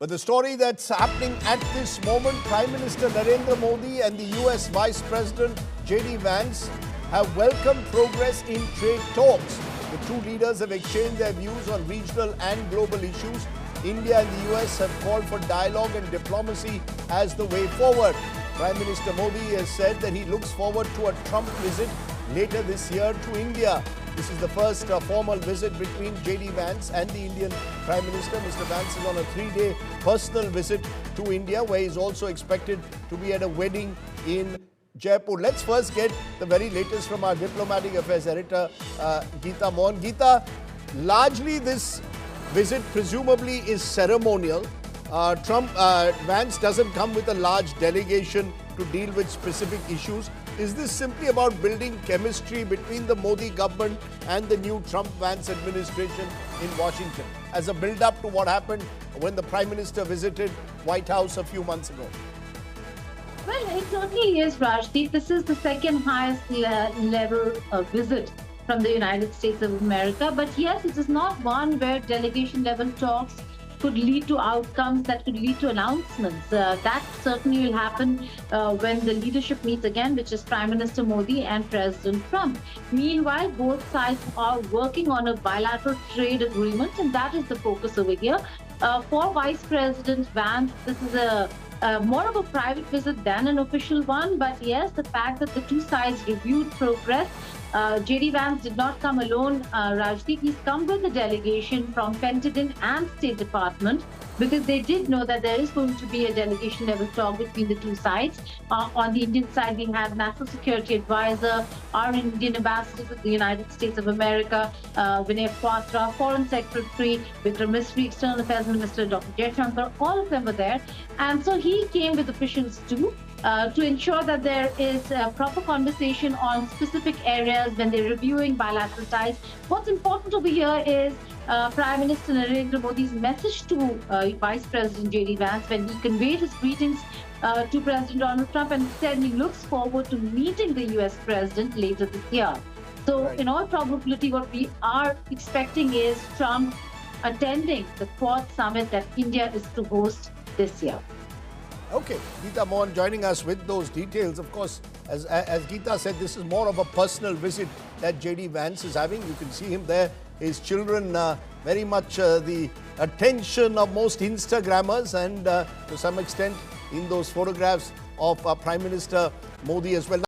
But the story that's happening at this moment, Prime Minister Narendra Modi and the US Vice President Modi-Vance have welcomed progress in trade talks. The two leaders have exchanged their views on regional and global issues. India and the US have called for dialogue and diplomacy as the way forward. Prime Minister Modi has said that he looks forward to a Trump visit later this year to India. This is the first formal visit between Modi-Vance and the Indian Prime Minister. Mr. Vance is on a 3-day personal visit to India, where he is also expected to be at a wedding in Jaipur. Let's first get the very latest from our diplomatic affairs editor, Geeta Mohan. Geeta, largely this visit presumably is ceremonial. Vance doesn't come with a large delegation to deal with specific issues. Is this simply about building chemistry between the Modi government and the new Trump-Vance administration in Washington, as a build-up to what happened when the Prime Minister visited White House a few months ago? Well, it certainly is, Rajdeep. This is the second highest level visit from the United States of America. But yes, it is not one where delegation level talks could lead to outcomes that could lead to announcements. That certainly will happen when the leadership meets again, which is Prime Minister Modi and President Trump. Meanwhile, both sides are working on a bilateral trade agreement, and that is the focus over here. For Vice President Vance, this is more of a private visit than an official one. But yes, the fact that the two sides reviewed progress. Modi-Vance did not come alone, Rajdeep. He's come with a delegation from Pentagon and State Department, because they did know that there is going to be a delegation level talk between the two sides. On the Indian side, we have National Security Advisor, our Indian Ambassador to the United States of America, Vinay Quatra, Foreign Secretary, Vikram Misri, External Affairs Minister, Dr. Jaishankar, all of them were there. And so he came with officials too, to ensure that there is a proper conversation on specific areas when they're reviewing bilateral ties. What's important over here is Prime Minister Narendra Modi's message to Vice President Modi-Vance when he conveyed his greetings to President Donald Trump, and said he looks forward to meeting the US President later this year. So in all probability, what we are expecting is Trump attending the Quad Summit that India is to host this year. Okay, Geeta Mohan joining us with those details. Of course, as Geeta said, this is more of a personal visit that Modi-Vance is having. You can see him there. His children very much the attention of most Instagrammers, and to some extent in those photographs of Prime Minister Modi as well.